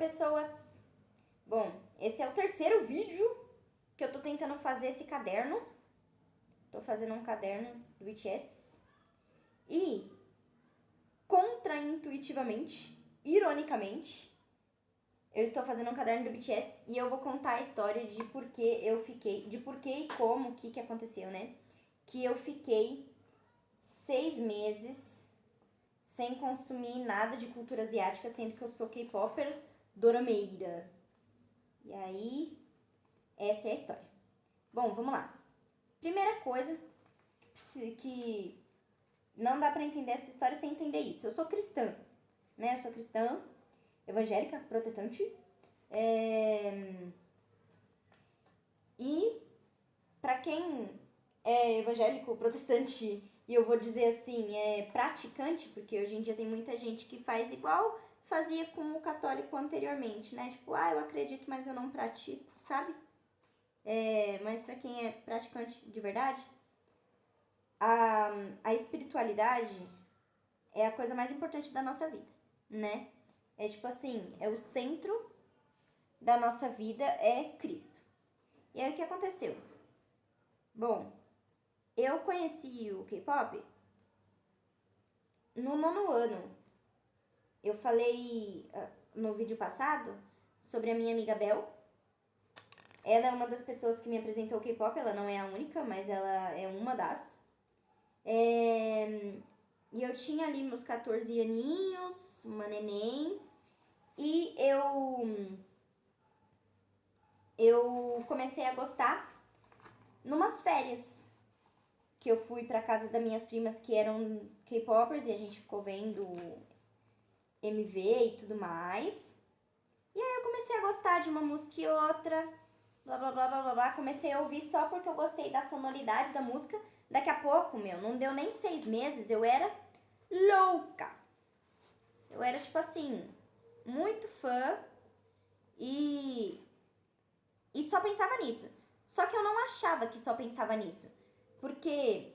pessoas! Bom, esse é o terceiro vídeo que eu tô tentando fazer esse caderno. Tô fazendo um caderno do BTS. E, contraintuitivamente, ironicamente, eu estou fazendo um caderno do BTS e eu vou contar a história de por que eu fiquei, de por que e como, o que aconteceu, né? Que eu fiquei 6 meses sem consumir nada de cultura asiática, sendo que eu sou K-popper dorameira. E aí, essa é a história. Bom, vamos lá. Primeira coisa que não dá pra entender essa história sem entender isso. Eu sou cristã, né? Eu sou cristã, evangélica, protestante. E pra quem é evangélico, protestante, e eu vou dizer assim, é praticante, porque hoje em dia tem muita gente que faz igual fazia com o católico anteriormente, né? Tipo, eu acredito, mas eu não pratico, sabe? Mas pra quem é praticante de verdade, a espiritualidade é a coisa mais importante da nossa vida, né? É tipo assim, é o centro da nossa vida, é Cristo. E aí o que aconteceu? Bom, eu conheci o K-pop no 9º ano. Eu falei no vídeo passado sobre a minha amiga Bel. Ela é uma das pessoas que me apresentou o K-pop, ela não é a única, mas ela é uma das. E eu tinha ali meus 14 aninhos, uma neném, e eu comecei a gostar numas férias que eu fui pra casa das minhas primas que eram K-popers e a gente ficou vendo MV e tudo mais. E aí eu comecei a gostar de uma música e outra, blá blá blá blá blá blá. Comecei a ouvir só porque eu gostei da sonoridade da música. Daqui a pouco, não deu nem 6 meses, eu era louca. Eu era, tipo assim, muito fã e só pensava nisso. Só que eu não achava que só pensava nisso. Porque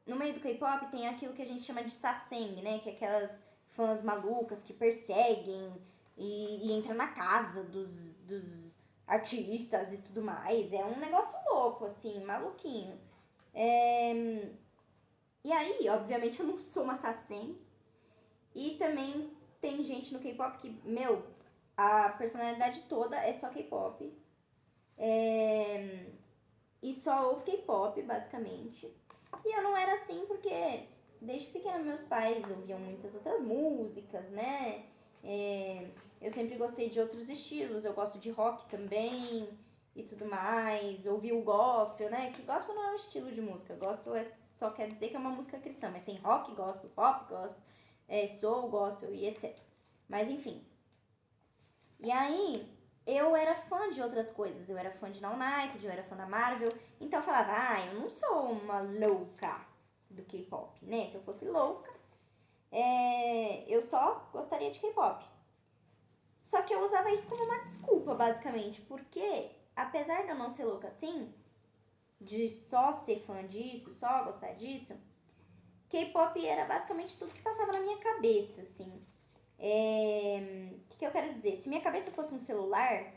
no meio do K-pop tem aquilo que a gente chama de sasen, né? Que é aquelas fãs malucas que perseguem e entram na casa dos artistas e tudo mais. É um negócio louco, assim, maluquinho. E aí, obviamente, eu não sou uma sasen. E também tem gente no K-pop que, a personalidade toda é só K-pop. E só ouve K-pop, basicamente. E eu não era assim porque desde pequena meus pais ouviam muitas outras músicas, né? Eu sempre gostei de outros estilos, eu gosto de rock também e tudo mais. Ouvi o gospel, né? Que gospel não é um estilo de música, gospel só quer dizer que é uma música cristã, mas tem rock gospel, pop gospel, soul gospel e etc. Mas enfim. E aí, eu era fã de outras coisas. Eu era fã de Now United, eu era fã da Marvel. Então eu falava, eu não sou uma louca do K-pop, né? Se eu fosse louca, eu só gostaria de K-pop. Só que eu usava isso como uma desculpa, basicamente. Porque, apesar de eu não ser louca assim, de só ser fã disso, só gostar disso, K-pop era basicamente tudo que passava na minha cabeça, assim. O que eu quero dizer? Se minha cabeça fosse um celular,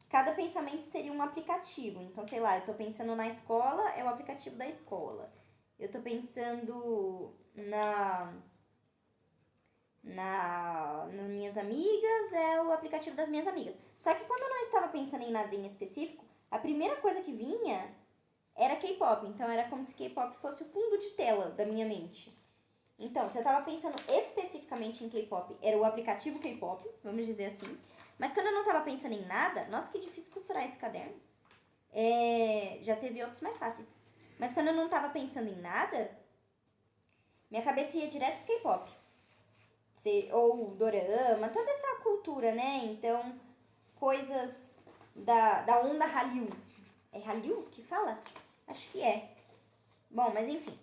cada pensamento seria um aplicativo. Então, sei lá, eu tô pensando na escola, é o aplicativo da escola. Eu tô pensando nas minhas amigas, é o aplicativo das minhas amigas. Só que quando eu não estava pensando em nada em específico, a primeira coisa que vinha era K-pop. Então, era como se K-pop fosse o fundo de tela da minha mente. Então, se eu tava pensando especificamente em K-pop, era o aplicativo K-pop, vamos dizer assim. Mas quando eu não tava pensando em nada, nossa, que difícil costurar esse caderno. Já teve outros mais fáceis. Mas quando eu não tava pensando em nada, minha cabeça ia direto pro K-pop. Ou dorama, toda essa cultura, né? Então, coisas da onda Hallyu. É Hallyu que fala? Acho que é. Bom, mas enfim.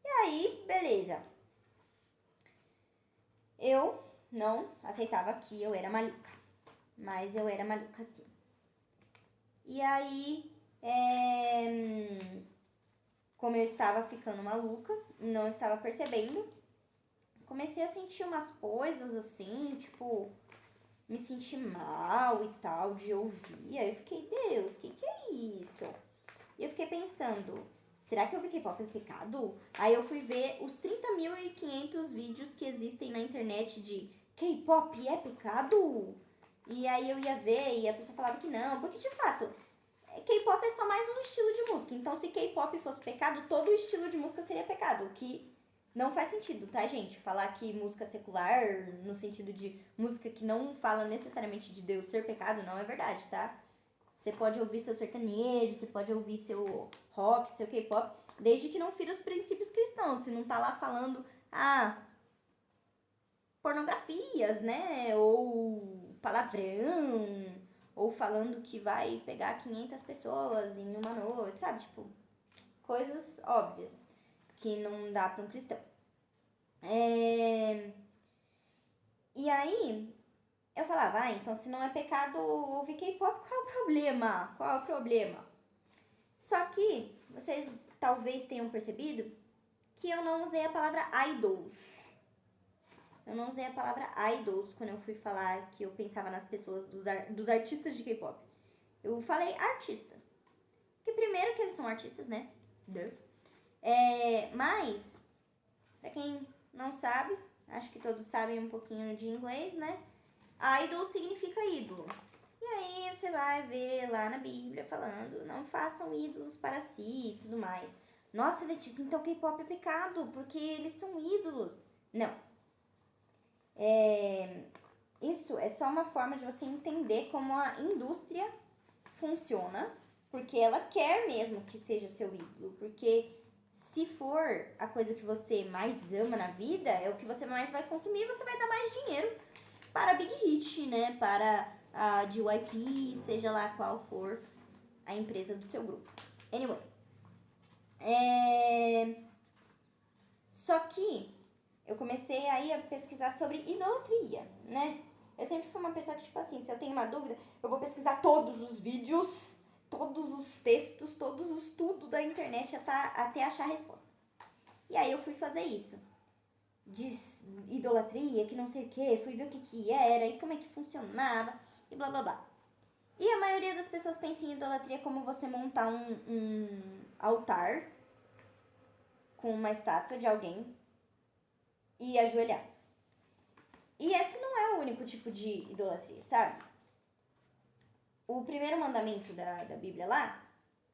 E aí, beleza. Eu não aceitava que eu era maluca. Mas eu era maluca sim. E aí, como eu estava ficando maluca, não estava percebendo, comecei a sentir umas coisas assim, tipo, me senti mal e tal de ouvir. Aí eu fiquei, Deus, que é isso? E eu fiquei pensando, será que ouvir K-pop é pecado? Aí eu fui ver os 30.500 vídeos que existem na internet de K-pop é pecado? E aí eu ia ver e a pessoa falava que não, porque de fato, K-pop é só mais um estilo de música. Então se K-pop fosse pecado, todo o estilo de música seria pecado, o que não faz sentido, tá, gente? Falar que música secular, no sentido de música que não fala necessariamente de Deus ser pecado, não é verdade, tá? Você pode ouvir seu sertanejo, você pode ouvir seu rock, seu K-pop, desde que não fira os princípios cristãos. Se não tá lá falando, pornografias, né? Ou palavrão, ou falando que vai pegar 500 pessoas em uma noite, sabe? Tipo, coisas óbvias que não dá para um cristão. E aí, eu falava, então se não é pecado ouvir K-pop, qual é o problema? Qual é o problema? Só que vocês talvez tenham percebido que eu não usei a palavra idols. Eu não usei a palavra idols quando eu fui falar que eu pensava nas pessoas, dos artistas de K-pop. Eu falei artista. Porque primeiro que eles são artistas, né? Mas, pra quem não sabe, acho que todos sabem um pouquinho de inglês, né? Idol significa ídolo. E aí você vai ver lá na Bíblia falando, não façam ídolos para si e tudo mais. Nossa, Letícia, então K-pop é pecado, porque eles são ídolos. Não. Isso é só uma forma de você entender como a indústria funciona, porque ela quer mesmo que seja seu ídolo, porque se for a coisa que você mais ama na vida, é o que você mais vai consumir, você vai dar mais dinheiro para a Big Hit, né? Para a JYP, seja lá qual for a empresa do seu grupo. Anyway. Só que eu comecei aí a pesquisar sobre idolatria, né? Eu sempre fui uma pessoa que, tipo assim, se eu tenho uma dúvida, eu vou pesquisar todos os vídeos, todos os textos, tudo da internet até achar a resposta. E aí eu fui fazer isso. De idolatria, que não sei o que, fui ver o que era e como é que funcionava e blá blá blá. E a maioria das pessoas pensa em idolatria como você montar um altar com uma estátua de alguém e ajoelhar. E esse não é o único tipo de idolatria, sabe? O primeiro mandamento da Bíblia lá,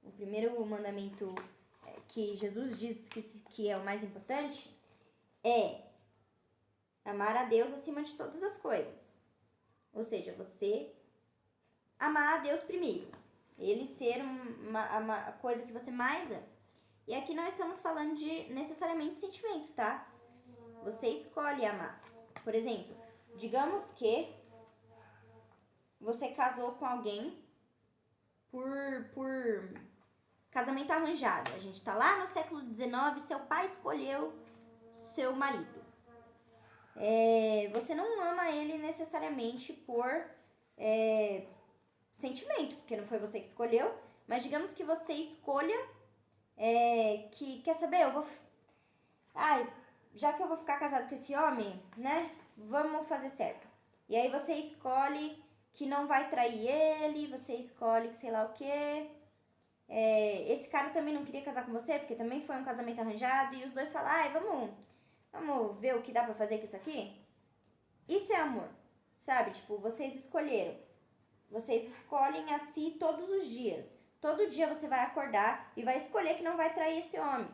o primeiro mandamento que Jesus diz que é o mais importante, é amar a Deus acima de todas as coisas. Ou seja, você amar a Deus primeiro. Ele ser a coisa que você mais ama. E aqui não estamos falando de necessariamente sentimento, tá? Você escolhe amar. Por exemplo, digamos que você casou com alguém por casamento arranjado. A gente tá lá no século XIX, seu pai escolheu seu marido. Você não ama ele necessariamente por sentimento, porque não foi você que escolheu, mas digamos que você escolha que, quer saber, já que eu vou ficar casado com esse homem, né, vamos fazer certo. E aí você escolhe que não vai trair ele, você escolhe que sei lá o quê. Esse cara também não queria casar com você, porque também foi um casamento arranjado, e os dois falam, vamos ver o que dá pra fazer com isso aqui? Isso é amor, sabe? Tipo, vocês escolheram. Vocês escolhem a si todos os dias. Todo dia você vai acordar e vai escolher que não vai trair esse homem.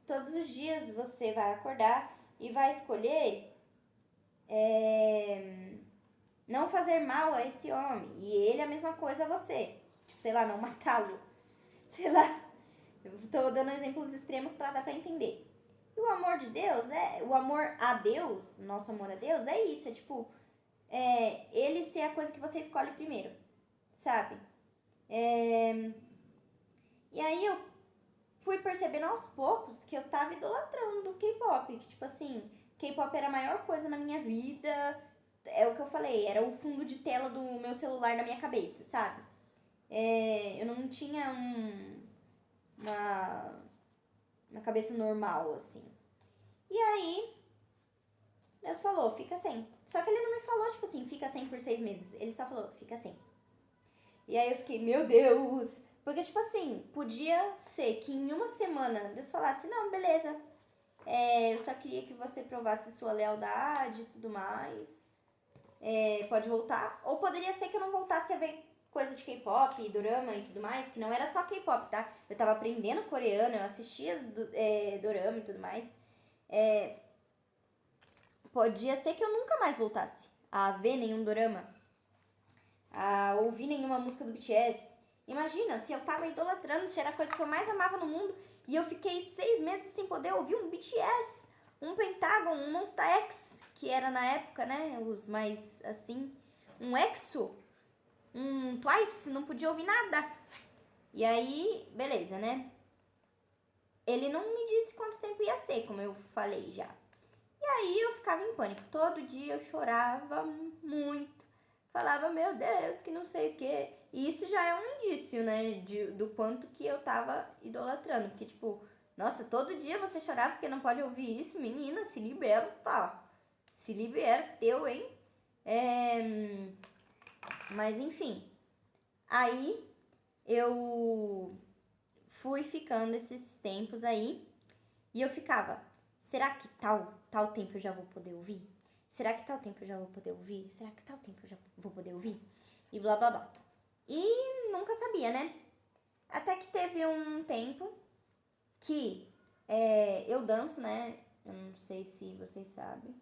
Todos os dias você vai acordar e vai escolher não fazer mal a esse homem. E ele a mesma coisa a você. Tipo, sei lá, não matá-lo. Sei lá. Eu tô dando exemplos extremos pra dar pra entender. E o amor de Deus o amor a Deus, nosso amor a Deus, é isso. É tipo, ele ser a coisa que você escolhe primeiro. Sabe? E aí eu fui percebendo aos poucos que eu tava idolatrando o K-pop. Que tipo assim, K-pop era a maior coisa na minha vida. É o que eu falei, era o fundo de tela do meu celular na minha cabeça, sabe? Eu não tinha uma cabeça normal, assim. E aí, Deus falou, fica sem. Só que ele não me falou, tipo assim, fica sem por 6 meses. Ele só falou, fica sem. E aí eu fiquei, meu Deus. Porque, tipo assim, podia ser que em uma semana Deus falasse, não, beleza. Eu só queria que você provasse sua lealdade e tudo mais. Pode voltar. Ou poderia ser que eu não voltasse a ver coisa de K-pop, dorama e tudo mais. Que não era só K-pop, tá? Eu tava aprendendo coreano, eu assistia dorama e tudo mais. Podia ser que eu nunca mais voltasse a ver nenhum dorama, a ouvir nenhuma música do BTS. Imagina, se eu tava idolatrando, se era a coisa que eu mais amava no mundo, e eu fiquei 6 meses sem poder ouvir um BTS, um Pentagon, um Monsta X, que era na época, né, os mais assim, um EXO, um Twice, não podia ouvir nada. E aí, beleza, né? Ele não me disse quanto tempo ia ser, como eu falei já. E aí eu ficava em pânico. Todo dia eu chorava muito. Falava, meu Deus, que não sei o quê. E isso já é um indício, né? Do quanto que eu tava idolatrando. Porque, tipo, nossa, todo dia você chorava porque não pode ouvir isso. Menina, se liberta. Se liberta, eu, hein? Mas, enfim. Aí eu fui ficando esses tempos aí. E eu ficava... Será que tal tempo eu já vou poder ouvir? Será que tal tempo eu já vou poder ouvir? Será que tal tempo eu já vou poder ouvir? E blá blá blá. E nunca sabia, né? Até que teve um tempo que eu danço, né? Eu não sei se vocês sabem.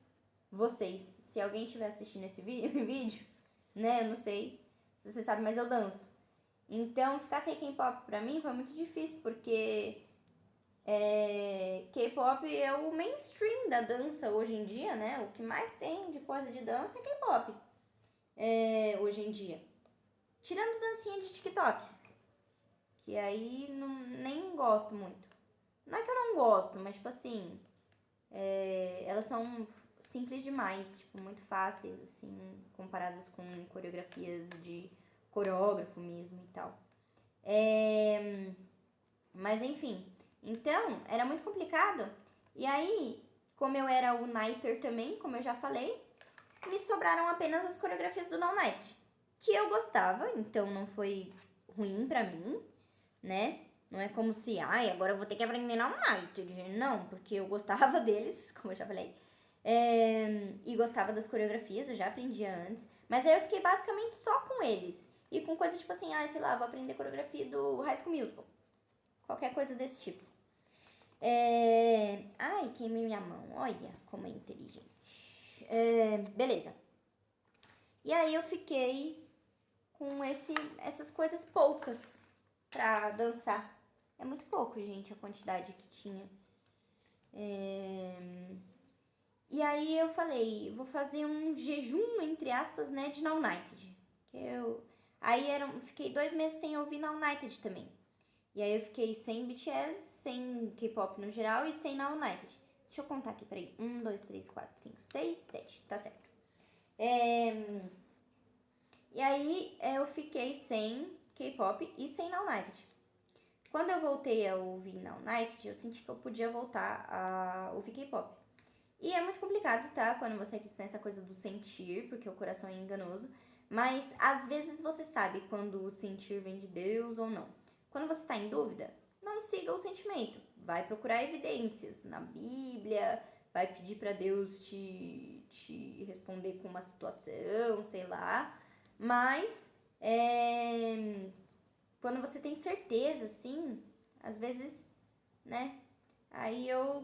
Se alguém estiver assistindo esse vídeo, né? Eu não sei se vocês sabem, mas eu danço. Então, ficar sem K-pop pra mim foi muito difícil, porque... K-pop é o mainstream da dança hoje em dia, né? O que mais tem de coisa de dança é K-pop hoje em dia. Tirando dancinha de TikTok, que aí nem gosto muito. Não é que eu não gosto, mas tipo assim, elas são simples demais, tipo, muito fáceis, assim, comparadas com coreografias de coreógrafo mesmo e tal. Mas enfim... Então, era muito complicado. E aí, como eu era o Nighter também, como eu já falei, me sobraram apenas as coreografias do Now Night, que eu gostava, então não foi ruim pra mim, né? Não é como se, agora eu vou ter que aprender Now Night. Não, porque eu gostava deles, como eu já falei. E gostava das coreografias, eu já aprendia antes. Mas aí eu fiquei basicamente só com eles. E com coisa tipo assim, sei lá, vou aprender coreografia do High School Musical. Qualquer coisa desse tipo. Ai, queimei minha mão. Olha como é inteligente. Beleza. E aí eu fiquei com essas coisas poucas pra dançar. É muito pouco, gente, a quantidade que tinha. E aí eu falei, vou fazer um jejum, entre aspas, né, de Now United. Fiquei 2 meses sem ouvir Now United também. E aí eu fiquei sem BTS, sem K-pop no geral e sem Now United. Deixa eu contar aqui, peraí. 1, 2, 3, 4, 5, 6, 7. Tá certo. E aí eu fiquei sem K-pop e sem Now United. Quando eu voltei a ouvir Now United, eu senti que eu podia voltar a ouvir K-pop. E é muito complicado, tá? Quando você tem essa coisa do sentir, porque o coração é enganoso. Mas às vezes você sabe quando o sentir vem de Deus ou não. Quando você está em dúvida, não siga o sentimento. Vai procurar evidências na Bíblia, vai pedir para Deus te responder com uma situação, sei lá. Mas, quando você tem certeza, assim, às vezes, né? Aí eu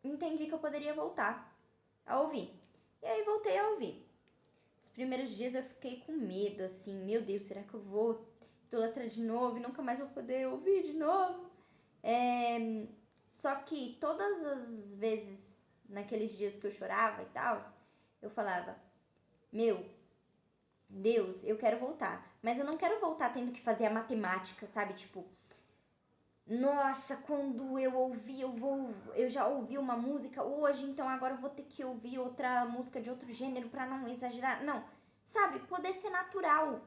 entendi que eu poderia voltar a ouvir. E aí voltei a ouvir. Os primeiros dias eu fiquei com medo, assim, meu Deus, será que eu vou idolatrar de novo e nunca mais vou poder ouvir de novo? Só que todas as vezes, naqueles dias que eu chorava e tal, eu falava, meu Deus, eu quero voltar. Mas eu não quero voltar tendo que fazer a matemática, sabe? Tipo, nossa, quando eu já ouvi uma música hoje, então agora eu vou ter que ouvir outra música de outro gênero pra não exagerar. Não, sabe? Poder ser natural.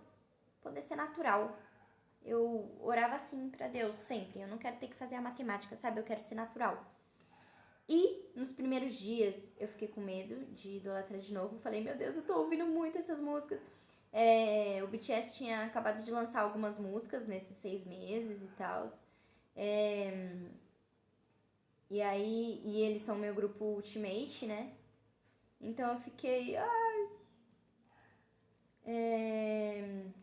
Eu orava assim pra Deus sempre. Eu não quero ter que fazer a matemática, sabe? Eu quero ser natural. E nos primeiros dias eu fiquei com medo de idolatrar de novo. Falei, meu Deus, eu tô ouvindo muito essas músicas. O BTS tinha acabado de lançar algumas músicas nesses 6 meses e tal. E aí, eles são meu grupo Ultimate, né? Então eu fiquei,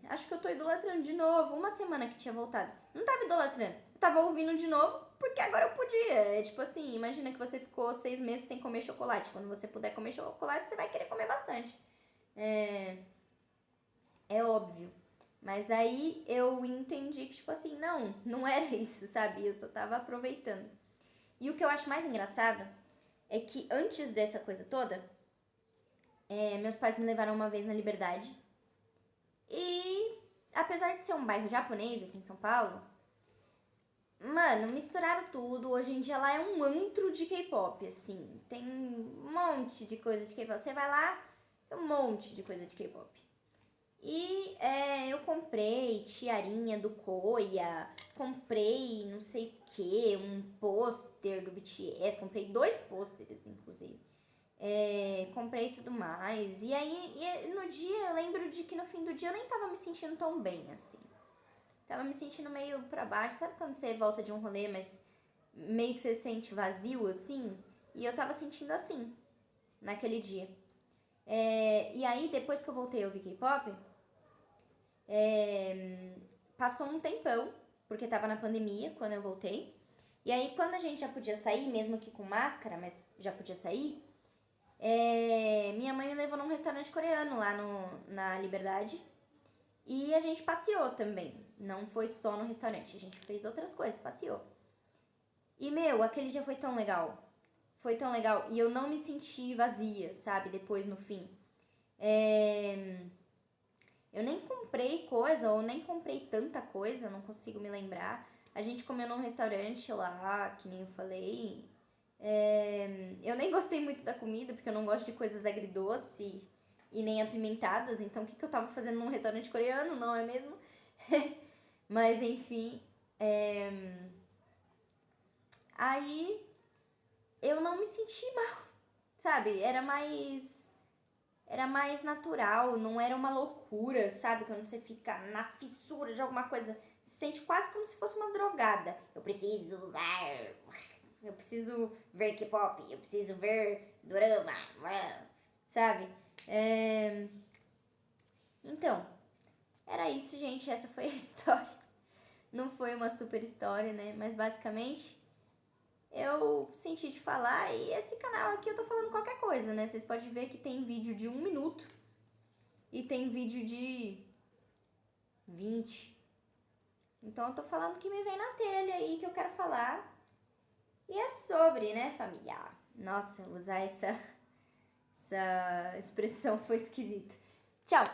acho que eu tô idolatrando de novo. Uma semana que tinha voltado. Não tava idolatrando, eu tava ouvindo de novo porque agora eu podia. É tipo assim, imagina que você ficou 6 meses sem comer chocolate. Quando você puder comer chocolate, você vai querer comer bastante. É óbvio. Mas aí eu entendi que, tipo assim, não era isso, sabe? Eu só tava aproveitando. E o que eu acho mais engraçado é que antes dessa coisa toda, meus pais me levaram uma vez na Liberdade. E apesar de ser um bairro japonês aqui em São Paulo, mano, misturaram tudo. Hoje em dia lá é um antro de K-pop, assim. Tem um monte de coisa de K-pop. Você vai lá, tem um monte de coisa de K-pop. E eu comprei tiarinha do Koya, comprei não sei o que, um pôster do BTS, comprei 2 pôsteres, inclusive. Comprei tudo mais. E aí, no dia, eu lembro de que no fim do dia eu nem tava me sentindo tão bem, assim. Tava me sentindo meio pra baixo. Sabe quando você volta de um rolê, mas meio que você se sente vazio, assim? E eu tava sentindo assim, naquele dia. E aí, depois que eu voltei a ouvir K-pop, passou um tempão, porque tava na pandemia quando eu voltei. E aí, quando a gente já podia sair, mesmo que com máscara, mas já podia sair, minha mãe me levou num restaurante coreano lá na Liberdade. E a gente passeou também. Não foi só no restaurante, a gente fez outras coisas, passeou. E, aquele dia foi tão legal. Foi tão legal. E eu não me senti vazia, sabe? Depois, no fim. Eu nem comprei coisa, ou nem comprei tanta coisa, não consigo me lembrar. A gente comeu num restaurante lá, que nem eu falei. Eu nem gostei muito da comida, porque eu não gosto de coisas agridoce e nem apimentadas. Então, o que eu tava fazendo num restaurante coreano, não é mesmo? Mas, enfim. Aí, eu não me senti mal, sabe? Era mais natural, não era uma loucura, sabe? Quando você fica na fissura de alguma coisa, se sente quase como se fosse uma drogada. Eu preciso usar, eu preciso ver K-pop, eu preciso ver dorama, sabe? Então, era isso, gente, essa foi a história. Não foi uma super história, né? Mas basicamente eu senti de falar, e esse canal aqui eu tô falando qualquer coisa, né? Vocês podem ver que tem vídeo de 1 minuto e tem vídeo de 20. Então eu tô falando o que me vem na telha aí, que eu quero falar. E é sobre, né, família? Nossa, usar essa expressão foi esquisito. Tchau!